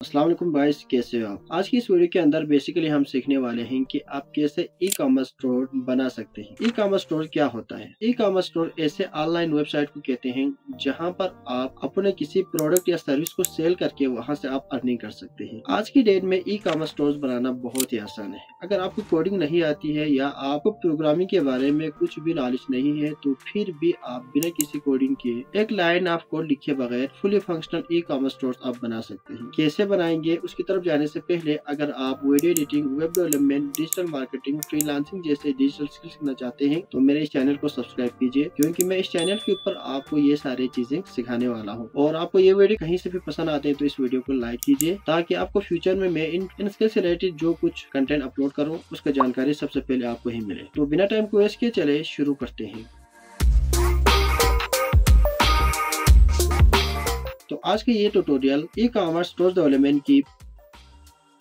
अस्सलाम वालेकुम गाइस, कैसे हो आप। आज की इस वीडियो के अंदर बेसिकली हम सीखने वाले हैं कि आप कैसे ई कॉमर्स स्टोर बना सकते हैं। ई कॉमर्स स्टोर क्या होता है। ई कॉमर्स स्टोर ऐसे ऑनलाइन वेबसाइट को कहते हैं जहां पर आप अपने किसी प्रोडक्ट या सर्विस को सेल करके वहां से आप अर्निंग कर सकते हैं। आज की डेट में ई कॉमर्स स्टोर बनाना बहुत ही आसान है। अगर आपको कोडिंग नहीं आती है या आपको प्रोग्रामिंग के बारे में कुछ भी नॉलेज नहीं है तो फिर भी आप बिना किसी कोडिंग के एक लाइन ऑफ कोड लिखे बगैर fully functional e commerce store आप बना सकते हैं। कैसे बनाएंगे उसकी तरफ जाने से पहले अगर आप video editing, web development, digital marketing, freelancing जैसे डिजिटल स्किल्स सीखना चाहते हैं तो मेरे इस चैनल को सब्सक्राइब कीजिए, क्योंकि मैं इस चैनल के ऊपर आपको ये सारी चीजें सिखाने वाला हूँ। और आपको ये वीडियो कहीं से भी पसंद आते हैं तो इस वीडियो को लाइक कीजिए, ताकि आपको फ्यूचर में मैं इन स्किल्स से रिलेटेड जो कुछ कंटेंट अपलोड करूँ उसका जानकारी सबसे पहले आपको ही मिले। तो बिना टाइम को वेस्ट किए चले शुरू करते हैं। तो आज के ये tutorial e commerce store development की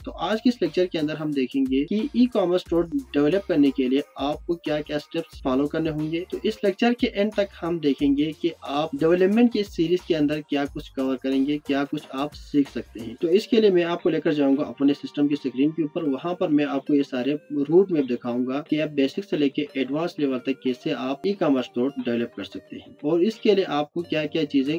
तो आज के इस लेक्चर के अंदर हम देखेंगे कि ई कॉमर्स स्टोर डेवलप करने के लिए आपको क्या क्या स्टेप्स फॉलो करने होंगे। तो इस लेक्चर के एंड तक हम देखेंगे कि आप डेवलपमेंट की सीरीज के अंदर क्या कुछ कवर करेंगे, क्या कुछ आप सीख सकते हैं। तो इसके लिए मैं आपको लेकर जाऊंगा अपने सिस्टम की स्क्रीन के ऊपर। वहां पर मैं आपको ये सारे रूट मैप दिखाऊंगा कि आप बेसिक से लेके एडवांस लेवल तक कैसे आप ई कॉमर्स स्टोर डेवलप कर सकते हैं और इसके लिए आपको क्या क्या चीजें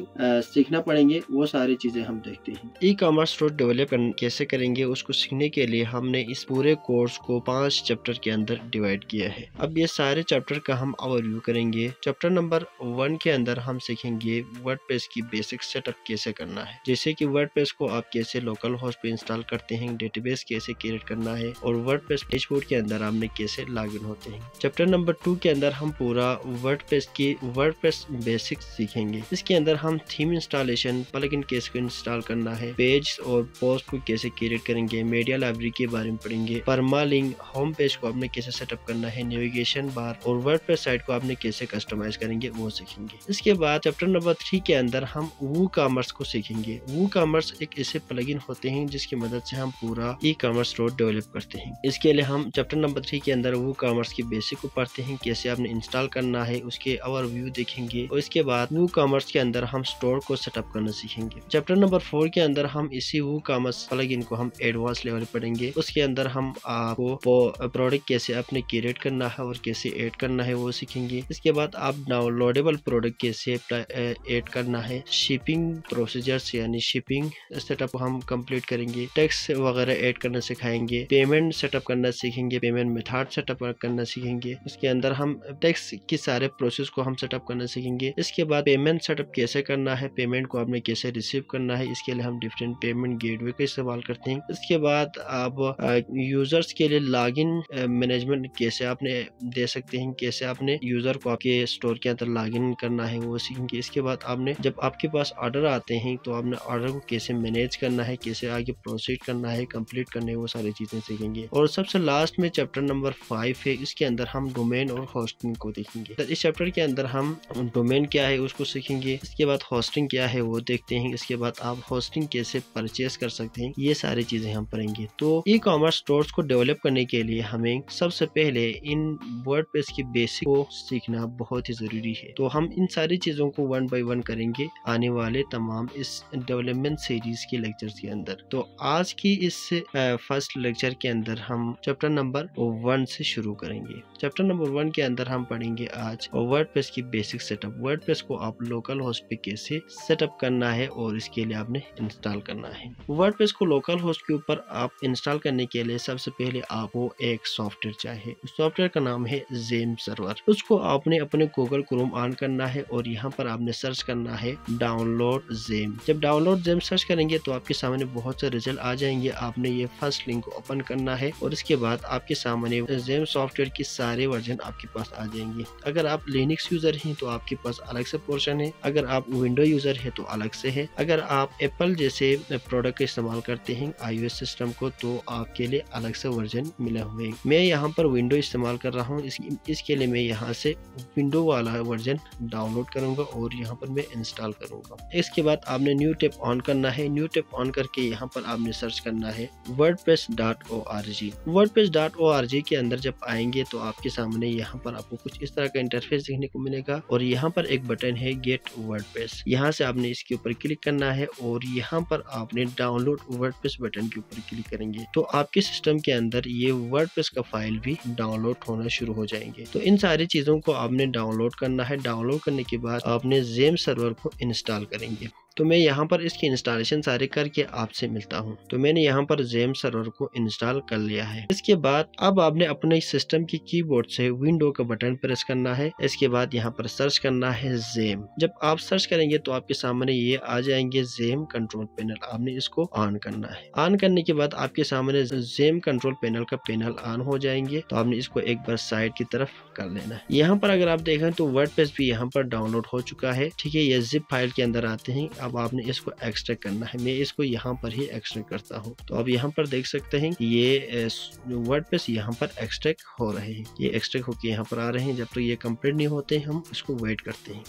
सीखना पड़ेंगे, वो सारी चीजें हम देखते हैं। ई कॉमर्स स्टोर डेवलप कैसे करेंगे उसको सीखने के लिए हमने इस पूरे कोर्स को 5 चैप्टर के अंदर डिवाइड किया है। अब ये सारे चैप्टर का हम ओवरव्यू करेंगे। चैप्टर नंबर 1 के अंदर हम सीखेंगे वर्डप्रेस की बेसिक सेटअप कैसे करना है, जैसे कि वर्डप्रेस को आप कैसे लोकल होस्ट पे इंस्टॉल करते हैं, डेटाबेस कैसे क्रिएट करना है और वर्डप्रेस डैशबोर्ड के अंदर हमने कैसे लॉगिन होते हैं। चैप्टर नंबर 2 के अंदर हम पूरा वर्डप्रेस बेसिक्स सीखेंगे। इसके अंदर हम थीम इंस्टॉलेशन, प्लगइन कैसे इंस्टॉल करना है, पेज और पोस्ट को कैसे क्रिएट करेंगे, मीडिया लाइब्रेरी के बारे में पढ़ेंगे, परमालिंक, होम पेज को आपने कैसे सेटअप करना है, नेविगेशन बार और वर्डप्रेस साइट को आपने कैसे कस्टमाइज करेंगे वो सीखेंगे। इसके बाद चैप्टर नंबर 3 के अंदर हम वू कॉमर्स को सीखेंगे। वू कॉमर्स एक ऐसे प्लगइन होते हैं जिसकी मदद से हम पूरा ई कॉमर्स स्टोर डेवलप करते हैं। इसके लिए हम चैप्टर नंबर 3 के अंदर वू कॉमर्स की बेसिक को पढ़ते हैं, कैसे आपने इंस्टॉल करना है उसके ओवरव्यू देखेंगे और इसके बाद वू कॉमर्स के अंदर हम स्टोर को सेटअप करना सीखेंगे। चैप्टर नंबर 4 के अंदर हम इसी वू कॉमर्स प्लगइन को हम एडवांस लेवल पढ़ेंगे। उसके अंदर हम आपको प्रोडक्ट कैसे अपने क्रिएट करना है और कैसे ऐड करना है वो सीखेंगे। इसके बाद आप डाउनलोडेबल प्रोडक्ट कैसे ऐड करना है, शिपिंग प्रोसीजर्स यानी शिपिंग सेटअप हम कंप्लीट करेंगे, टैक्स वगैरह ऐड करना सिखाएंगे, पेमेंट सेटअप करना सीखेंगे, पेमेंट मेथड सेटअप करना सीखेंगे। उसके अंदर हम टैक्स की सारे प्रोसेस को हम सेटअप करना सीखेंगे। इसके बाद पेमेंट सेटअप कैसे करना है, पेमेंट को आपने कैसे रिसीव करना है, इसके लिए हम डिफरेंट पेमेंट गेटवे का इस्तेमाल करते हैं। इसके बाद आप यूजर्स के लिए लॉगिन मैनेजमेंट कैसे आपने दे सकते हैं, कैसे आपने यूजर को आपके स्टोर के अंदर लॉगिन करना है वो सीखेंगे। इसके बाद आपने जब आपके पास ऑर्डर आते हैं तो आपने ऑर्डर को कैसे मैनेज करना है, कैसे आगे प्रोसीड करना है, कंप्लीट करना है, वो सारी चीजें सीखेंगे। और सबसे लास्ट में चैप्टर नंबर 5 है, इसके अंदर हम डोमेन और होस्टिंग को देखेंगे। इस चैप्टर के अंदर हम डोमेन क्या है उसको सीखेंगे, इसके बाद होस्टिंग क्या है वो देखते हैं, इसके बाद आप होस्टिंग कैसे परचेस कर सकते हैं, ये सारी चीजें हम पढ़ेंगे। तो ई कॉमर्स स्टोर्स को डेवलप करने के लिए हमें सबसे पहले इन वर्डप्रेस की बेसिक को सीखना बहुत ही जरूरी है। तो हम इन सारी चीजों को 1 बाय 1 करेंगे आने वाले तमाम इस डेवलपमेंट सीरीज के लेक्चर्स के अंदर। तो आज की इस फर्स्ट लेक्चर के अंदर हम चैप्टर नंबर 1 से शुरू करेंगे। चैप्टर नंबर 1 के अंदर हम पढ़ेंगे आज वर्डप्रेस की बेसिक सेटअप। वर्डप्रेस को आप लोकल होस्ट पे कैसे सेटअप करना है और इसके लिए आपने इंस्टॉल करना है। वर्डप्रेस को लोकल होस्ट के ऊपर आप इंस्टॉल करने के लिए सबसे पहले आपको एक सॉफ्टवेयर चाहिए। उस सॉफ्टवेयर का नाम है ज़ेम सर्वर। उसको आपने अपने गूगल क्रोम ऑन करना है और यहाँ पर आपने सर्च करना है डाउनलोड ज़ेम। जब डाउनलोड ज़ेम सर्च करेंगे तो आपके सामने बहुत से रिजल्ट आ जाएंगे। आपने ये फर्स्ट लिंक को ओपन करना है और इसके बाद आपके सामने ज़ेम सॉफ्टवेयर की सारे वर्जन आपके पास आ जाएंगे। अगर आप लिनक्स यूजर हैं तो आपके पास अलग से पोर्शन है, अगर आप विंडो यूजर है तो अलग से है, अगर आप एप्पल जैसे प्रोडक्ट का इस्तेमाल करते हैं iOS सिस्टम को तो आपके लिए अलग से वर्जन मिला हुए। मैं यहाँ पर विंडो इस्तेमाल कर रहा हूँ, इसके लिए मैं यहाँ से विंडो वाला वर्जन डाउनलोड करूंगा और यहाँ पर मैं इंस्टॉल करूंगा। इसके बाद आपने न्यू टैब ऑन करना है। न्यू टैब ऑन करके यहाँ पर आपने सर्च करना है wordpress.org। wordpress.org के अंदर जब आएंगे तो आपके सामने यहाँ पर आपको कुछ इस तरह का इंटरफेस देखने को मिलेगा और यहाँ पर एक बटन है गेट वर्डप्रेस। यहाँ से आपने इसके ऊपर क्लिक करना है और यहाँ पर आपने डाउनलोड वर्डप्रेस बटन के ऊपर क्लिक करेंगे तो आपके सिस्टम के अंदर ये वर्डप्रेस का फाइल भी डाउनलोड होना शुरू हो जाएंगे। तो इन सारी चीजों को आपने डाउनलोड करना है। डाउनलोड करने के बाद आपने जेम सर्वर को इंस्टॉल करेंगे। तो मैं यहाँ पर इसकी इंस्टॉलेशन सारे करके आपसे मिलता हूँ। तो मैंने यहाँ पर जेम सर्वर को इंस्टॉल कर लिया है। इसके बाद अब आपने अपने सिस्टम की कीबोर्ड से विंडो का बटन प्रेस करना है। इसके बाद यहाँ पर सर्च करना है जेम। जब आप सर्च करेंगे तो आपके सामने ये आ जाएंगे जेम कंट्रोल पैनल। आपने इसको ऑन करना है। ऑन करने के बाद आपके सामने जेम कंट्रोल पैनल का पैनल ऑन हो जाएंगे। तो आपने इसको एक बार साइड की तरफ कर लेना है। यहाँ पर अगर आप देखें तो वर्डप्रेस भी यहाँ पर डाउनलोड हो चुका है। ठीक है, ये जिप फाइल के अंदर आते हैं। अब आपने इसको एक्सट्रैक्ट करना है। मैं इसको यहाँ पर ही एक्सट्रैक्ट करता हूँ। तो अब यहाँ पर देख सकते हैं ये वर्डप्रेस यहाँ पर एक्सट्रैक्ट हो रहे हैं। ये एक्सट्रैक्ट होकर यहाँ पर आ रहे हैं। जब तक तो ये कंप्लीट नहीं होते हम इसको वेट करते हैं।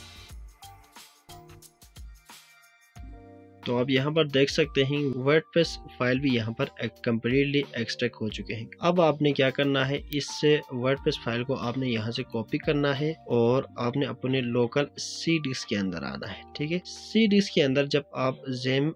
तो आप यहाँ पर देख सकते हैं वर्डप्रेस फाइल भी यहाँ पर कम्प्लीटली एक्सट्रैक्ट हो चुके हैं। अब आपने क्या करना है, इस वर्डप्रेस फाइल को आपने यहाँ से कॉपी करना है और आपने अपने लोकल सी डिस्क के अंदर आना है। ठीक है, सी डिस्क के अंदर जब आप जेम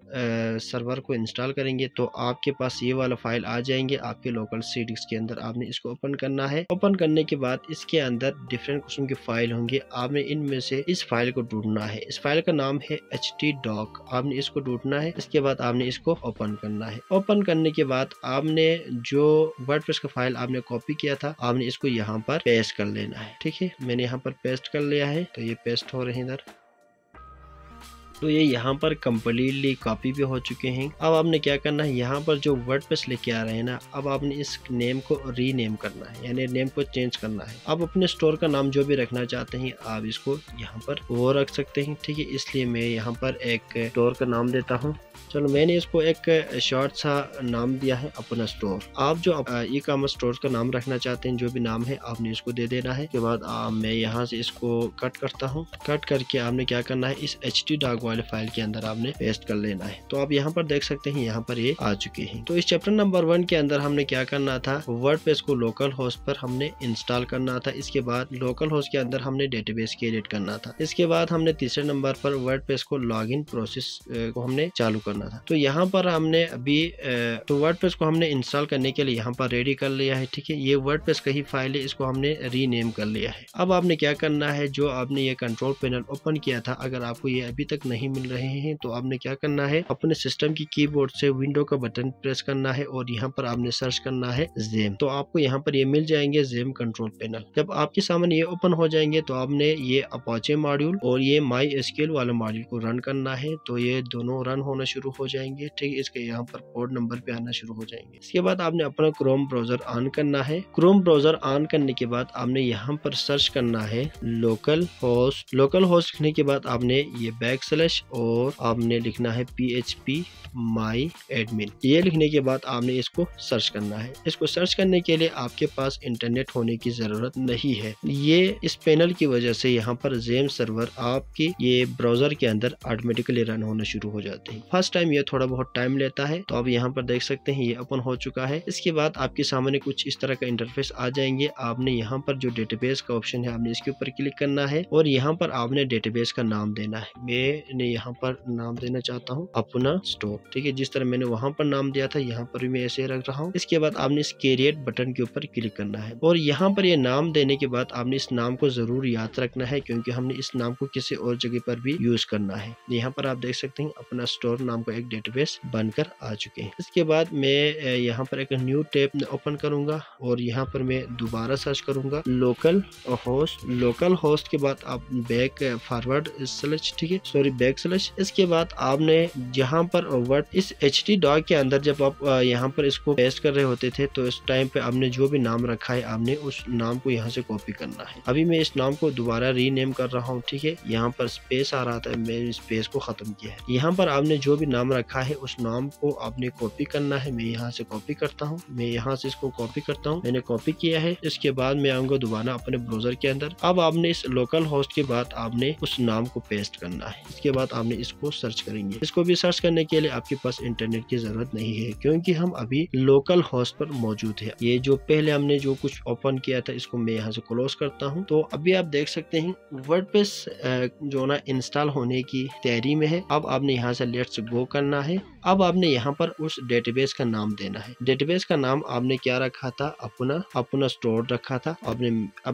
सर्वर को इंस्टॉल करेंगे तो आपके पास ये वाला फाइल आ जाएंगे आपके लोकल सी डिस्क के अंदर। आपने इसको ओपन करना है। ओपन करने के बाद इसके अंदर डिफरेंट किस्म के फाइल होंगे। आपने इनमें से इस फाइल को ढूंढना है। इस फाइल का नाम है htdoc। आपने इसको ढूंढना है। इसके बाद आपने इसको ओपन करना है। ओपन करने के बाद आपने जो वर्डप्रेस का फाइल आपने कॉपी किया था आपने इसको यहाँ पर पेस्ट कर लेना है। ठीक है, मैंने यहाँ पर पेस्ट कर लिया है। तो ये पेस्ट हो रहे हैं इधर। तो ये यहाँ पर कम्प्लीटली कॉपी भी हो चुके हैं। अब आपने क्या करना है, यहाँ पर जो वर्डप्रेस लेके आ रहे हैं ना, अब आपने इस नेम को रीनेम करना है, यानी नेम को चेंज करना है। आप अपने स्टोर का नाम जो भी रखना चाहते हैं आप इसको यहाँ पर वो रख सकते हैं। ठीक है, इसलिए मैं यहाँ पर एक स्टोर का नाम देता हूँ। चलो, मैंने इसको एक शॉर्ट सा नाम दिया है अपना स्टोर। आप जो ई कॉमर्स स्टोर का नाम रखना चाहते हैं जो भी नाम है आपने इसको दे देना है। उसके बाद मैं यहाँ से इसको कट करता हूँ। कट करके आपने क्या करना है, इस htdoc वाले फाइल के अंदर आपने पेस्ट कर लेना है। तो आप यहाँ पर देख सकते हैं यहाँ पर ये आ चुके हैं। तो इस चैप्टर नंबर 1 के अंदर हमने क्या करना था, वर्डप्रेस को लोकल होस्ट पर हमने इंस्टॉल करना था। इसके बाद लोकल होस्ट के अंदर हमने डेटाबेस क्रिएट करना था। इसके बाद हमने तीसरे नंबर पर वर्डप्रेस को लॉगिन प्रोसेस को हमने चालू करना था। तो यहाँ पर हमने अभी तो वर्डप्रेस को हमने इंस्टॉल करने के लिए यहाँ पर रेडी कर लिया है। ठीक है, ये वर्डप्रेस का ही फाइल है, इसको हमने रीनेम कर लिया है। अब आपने क्या करना है, जो आपने ये कंट्रोल पैनल ओपन किया था, अगर आपको ये अभी तक नहीं मिल रहे हैं तो आपने क्या करना है, अपने सिस्टम की कीबोर्ड से विंडो का बटन प्रेस करना है और यहाँ पर आपने सर्च करना है जेम। तो आपको यहाँ पर ये मिल जाएंगे जेम कंट्रोल पैनल। जब आपके सामने ये ओपन हो जाएंगे तो आपने ये अपाचे मॉड्यूल और ये MySQL वाला मॉड्यूल को रन करना है। तो ये दोनों रन होना शुरू हो जाएंगे। ठीक है, इसके यहाँ पर पोर्ट नंबर पे आना शुरू हो जाएंगे। इसके बाद आपने अपना क्रोम ब्राउजर ऑन करना है। क्रोम ब्राउजर ऑन करने के बाद आपने यहाँ पर सर्च करना है लोकल होस्ट। लोकल होस्ट लिखने के बाद आपने ये बैकस्लैश और आपने लिखना है PHP my admin। ये लिखने के बाद आपने इसको सर्च करना है। इसको सर्च करने के लिए आपके पास इंटरनेट होने की जरूरत नहीं है। ये इस पैनल की वजह से यहाँ पर जेम सर्वर आपकी ये ब्राउजर के अंदर ऑटोमेटिकली रन होना शुरू हो जाते हैं। फर्स्ट टाइम ये थोड़ा बहुत टाइम लेता है। तो आप यहाँ पर देख सकते हैं ये ओपन हो चुका है। इसके बाद आपके सामने कुछ इस तरह का इंटरफेस आ जाएंगे। आपने यहाँ पर जो डेटाबेस का ऑप्शन है आपने इसके ऊपर क्लिक करना है और यहाँ पर आपने डेटाबेस का नाम देना है। मैंने यहाँ पर नाम देना चाहता हूँ अपना स्टोर। ठीक है, जिस तरह मैंने वहां पर नाम दिया था यहाँ पर भी मैं ऐसे रख रहा हूँ। इसके बाद आपने इस क्रिएट बटन के ऊपर क्लिक करना है और यहाँ पर ये नाम देने के बाद आपने इस नाम को जरूर याद रखना है क्योंकि हमने इस नाम को किसी और जगह पर भी यूज करना है। यहाँ पर आप देख सकते हैं अपना स्टोर नाम का एक डेटाबेस बनकर आ चुके हैं। इसके बाद मैं यहाँ पर एक न्यू टैब ओपन करूंगा और यहाँ पर मैं दोबारा सर्च करूंगा लोकल होस्ट। लोकल होस्ट के बाद आप बैक फॉरवर्ड स्लैश, ठीक है, सॉरी बैकस्लैश। इसके बाद आपने जहाँ पर वर्ड इस htdoc के अंदर जब आप यहाँ पर इसको पेस्ट कर रहे होते थे तो इस टाइम पे आपने जो भी नाम रखा है आपने उस नाम को यहाँ से कॉपी करना है। अभी मैं इस नाम को दोबारा रीनेम कर रहा हूँ, ठीक है। यहाँ पर स्पेस आ रहा था, मैंने स्पेस को खत्म किया है। यहाँ पर आपने जो भी नाम रखा है उस नाम को आपने कॉपी करना है। मैं यहाँ से कॉपी करता हूँ, मैं यहाँ से इसको कॉपी करता हूँ, मैंने कॉपी किया है। इसके बाद मैं आऊंगा दोबारा अपने ब्राउजर के अंदर। अब आपने इस लोकल होस्ट के बाद आपने उस नाम को पेस्ट करना है। इसके बाद आपने इसको सर्च करेंगे। इसको भी सर्च करने के लिए आपके पास इंटरनेट की जरूरत नहीं है क्योंकि हम अभी लोकल होस्ट पर मौजूद है। ये जो पहले हमने जो कुछ ओपन किया था इसको मैं यहाँ से क्लोज करता हूँ। तो अभी आप देख सकते हैं वर्डप्रेस जो ना इंस्टॉल होने की तैयारी में है। अब आपने यहाँ से लेट्स गो करना है। अब आपने यहाँ पर उस डेटाबेस का नाम देना है। डेटाबेस का नाम आपने क्या रखा था, अपना स्टोर रखा था। अब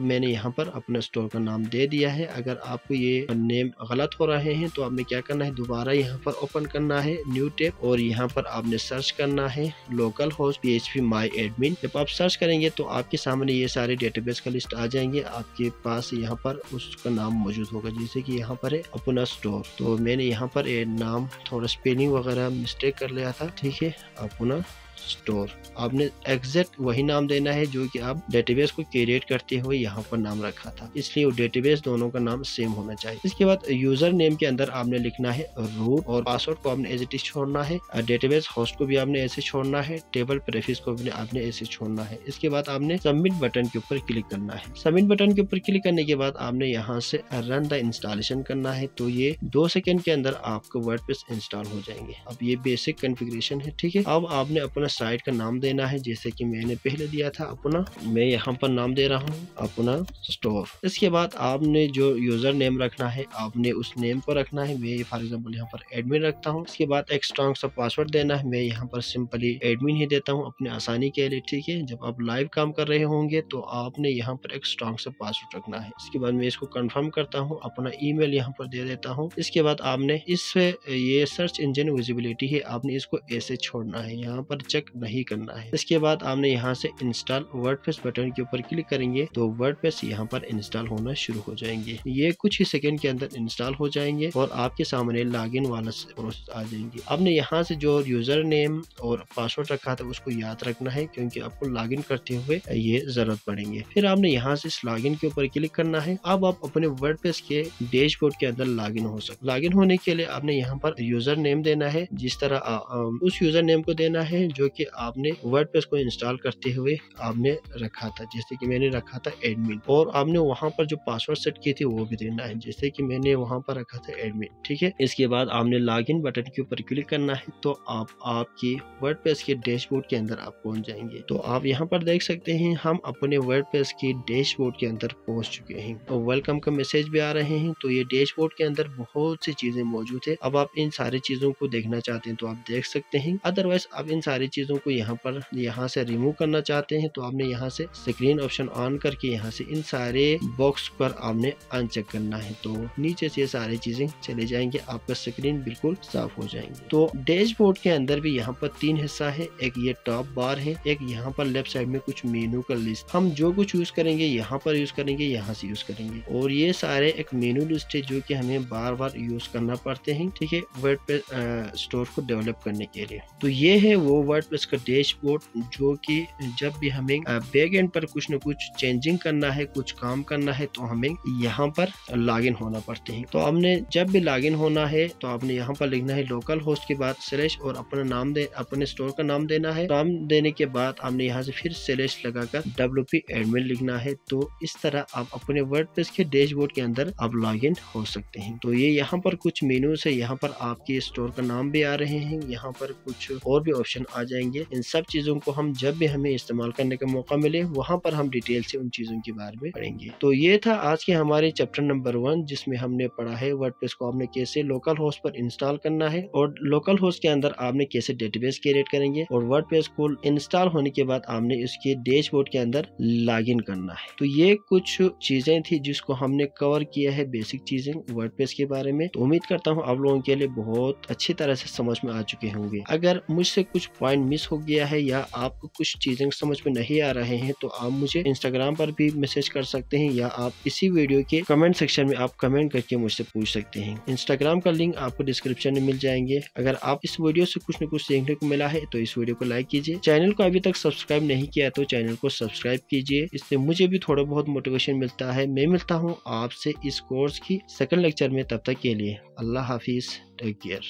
मैंने यहाँ पर अपना स्टोर का नाम दे दिया है। अगर आपको ये नेम गलत हो रहे हैं तो आपने क्या करना है, दोबारा यहाँ पर ओपन करना है न्यू टैब और यहाँ पर आपने सर्च करना है local host PHP my admin। जब आप सर्च करेंगे तो आपके सामने ये सारे डेटाबेस का लिस्ट आ जाएंगे। आपके पास यहाँ पर उसका नाम मौजूद होगा, जैसे कि यहाँ पर है अपना स्टोर। तो मैंने यहाँ पर नाम थोड़ा स्पेलिंग वगैरह मिस्टेक कर लिया था, ठीक है। अपना स्टोर आपने एग्जैक्ट वही नाम देना है जो कि आप डेटाबेस को क्रिएट करते हुए यहाँ पर नाम रखा था, इसलिए वो डेटाबेस दोनों का नाम सेम होना चाहिए। इसके बाद यूजर नेम के अंदर आपने लिखना है रूट और पासवर्ड को आपने एज इट इज छोड़ना है। डेटाबेस होस्ट को भी आपने ऐसे छोड़ना है। टेबल प्रेफिक्स को भी आपने ऐसे छोड़ना है। इसके बाद आपने सबमिट बटन के ऊपर क्लिक करना है। सबमिट बटन के ऊपर क्लिक करने के बाद आपने यहाँ से रन द इंस्टॉलेशन करना है। तो ये 2 सेकंड के अंदर आपको वर्डप्रेस इंस्टॉल हो जाएंगे। अब ये बेसिक कॉन्फ़िगरेशन है, ठीक है। अब आपने अपना साइट का नाम देना है, जैसे कि मैंने पहले दिया था अपना, मैं यहाँ पर नाम दे रहा हूँ अपना स्टोर। इसके बाद आपने जो यूजर नेम रखना है आपने उस नेम को रखना है। मैं फॉर एग्जांपल यहाँ पर एडमिन रखता हूँ। इसके बाद एक स्ट्रॉन्ग सा पासवर्ड देना है। मैं यहाँ पर सिंपली एडमिन ही देता हूँ अपने आसानी के लिए, ठीक है। जब आप लाइव काम कर रहे होंगे तो आपने यहाँ पर एक स्ट्रॉन्ग सा पासवर्ड रखना है। इसके बाद मैं इसको कंफर्म करता हूँ, अपना ईमेल यहाँ पर दे देता हूँ। इसके बाद आपने ये सर्च इंजन विजिबिलिटी है, आपने इसको ऐसे छोड़ना है, यहाँ पर चेक नहीं करना है। इसके बाद आपने यहाँ से इंस्टॉल वर्डप्रेस बटन के ऊपर क्लिक करेंगे तो वर्डप्रेस यहाँ पर इंस्टॉल होना शुरू हो जाएंगे। ये कुछ ही सेकंड के अंदर इंस्टॉल हो जाएंगे और आपके सामने लॉगिन वाला प्रोसेस आ जाएंगे। आपने यहाँ से जो यूजर नेम और पासवर्ड रखा था उसको याद रखना है क्योंकि आपको लॉगिन करते हुए ये जरूरत पड़ेंगे। फिर आपने यहाँ से इस लॉगिन के ऊपर क्लिक करना है। अब आप अपने वर्डप्रेस के डैशबोर्ड के अंदर लॉगिन हो सकते। लॉगिन होने के लिए आपने यहाँ पर यूजर नेम देना है, जिस तरह उस यूजर नेम को देना है जो कि आपने वर्डप्रेस को इंस्टॉल करते हुए आपने रखा था, जैसे कि मैंने रखा था एडमिन। और आपने वहां पर जो पासवर्ड सेट की थी वो भी देना है, जैसे कि मैंने वहां पर रखा था एडमिन, ठीक है। इसके बाद आपने लॉगिन बटन के ऊपर क्लिक करना है तो आपकी वर्डप्रेस के डैशबोर्ड के अंदर आप पहुंच जाएंगे। तो आप यहाँ पर देख सकते हैं हम अपने वर्डप्रेस के डैशबोर्ड के अंदर पहुंच चुके हैं। तो वेलकम का मैसेज भी आ रहे हैं। तो ये डैशबोर्ड के अंदर बहुत सी चीजें मौजूद है। अब आप इन सारी चीजों को देखना चाहते हैं तो आप देख सकते हैं। अदरवाइज आप इन सारी चीजों को यहाँ से रिमूव करना चाहते हैं तो आपने यहाँ से स्क्रीन ऑप्शन ऑन करके यहाँ से इन सारे बॉक्स पर आपने अनचेक करना है। तो नीचे से सारी चीजें चले जाएंगे, आपका स्क्रीन बिल्कुल साफ हो जाएंगे। तो डैशबोर्ड के अंदर भी यहाँ पर 3 हिस्सा है। एक ये टॉप बार है, एक यहाँ पर लेफ्ट साइड में कुछ मेनू का लिस्ट। हम जो कुछ यूज करेंगे यहाँ पर यूज करेंगे, यहाँ से यूज करेंगे। और ये सारे एक मेनू लिस्ट है जो कि हमें बार बार यूज करना पड़ते हैं, ठीक है, वर्डप्रेस स्टोर को डेवलप करने के लिए। तो ये है वो वर्डप्रेस का डैशबोर्ड जो कि जब भी हमें बैक एंड पर कुछ न कुछ चेंजिंग करना है, कुछ काम करना है तो हमें यहाँ पर लॉगिन होना पड़ते हैं। तो हमने जब भी लॉगिन होना है तो आपने यहाँ पर लिखना है लोकल होस्ट के बाद स्लैश और अपना नाम अपने स्टोर का नाम देना है। नाम देने के बाद आपने यहाँ से फिर स्लैश लगाकर WP एडमिन लिखना है। तो इस तरह आप अपने वर्डप्रेस के डैशबोर्ड के अंदर आप लॉगिन हो सकते हैं। तो ये यहाँ पर कुछ मेनू है, यहाँ पर आपके स्टोर का नाम भी आ रहे हैं, यहाँ पर कुछ और भी ऑप्शन आ जाएंगे। इन सब चीजों को हम जब भी हमें इस्तेमाल करने का मौका मिले वहां पर हम डिटेल से उन चीजों के बारे में पढ़ेंगे। तो ये था आज के हमारे चैप्टर नंबर 1 जिसमें हमने पढ़ा है वर्डप्रेस को आपने कैसे लोकल होस्ट पर इंस्टॉल करना है और लोकल होस्ट के अंदर आपने कैसे डेटाबेस क्रिएट करेंगे और वर्डप्रेस को इंस्टॉल होने के बाद आपने इसके डैशबोर्ड के अंदर लॉगिन करना है। तो ये कुछ चीजें थी जिसको हमने कवर किया है, बेसिक चीजें वर्डप्रेस के बारे में। तो उम्मीद करता हूँ आप लोगों के लिए बहुत अच्छी तरह से समझ में आ चुके होंगे। अगर मुझसे कुछ पॉइंट पॉइंट मिस हो गया है या आपको कुछ चीजें समझ में नहीं आ रहे हैं तो आप मुझे इंस्टाग्राम पर भी मैसेज कर सकते हैं या आप इसी वीडियो के कमेंट सेक्शन में आप कमेंट करके मुझसे पूछ सकते हैं। इंस्टाग्राम का लिंक आपको डिस्क्रिप्शन में मिल जाएंगे। अगर आप इस वीडियो से कुछ न कुछ सीखने को मिला है तो इस वीडियो को लाइक कीजिए। चैनल को अभी तक सब्सक्राइब नहीं किया तो चैनल को सब्सक्राइब कीजिए, इससे मुझे भी थोड़ा बहुत मोटिवेशन मिलता है। मैं मिलता हूँ आपसे इस कोर्स की सेकंड लेक्चर में, तब तक के लिए अल्लाह हाफिज, टेक केयर।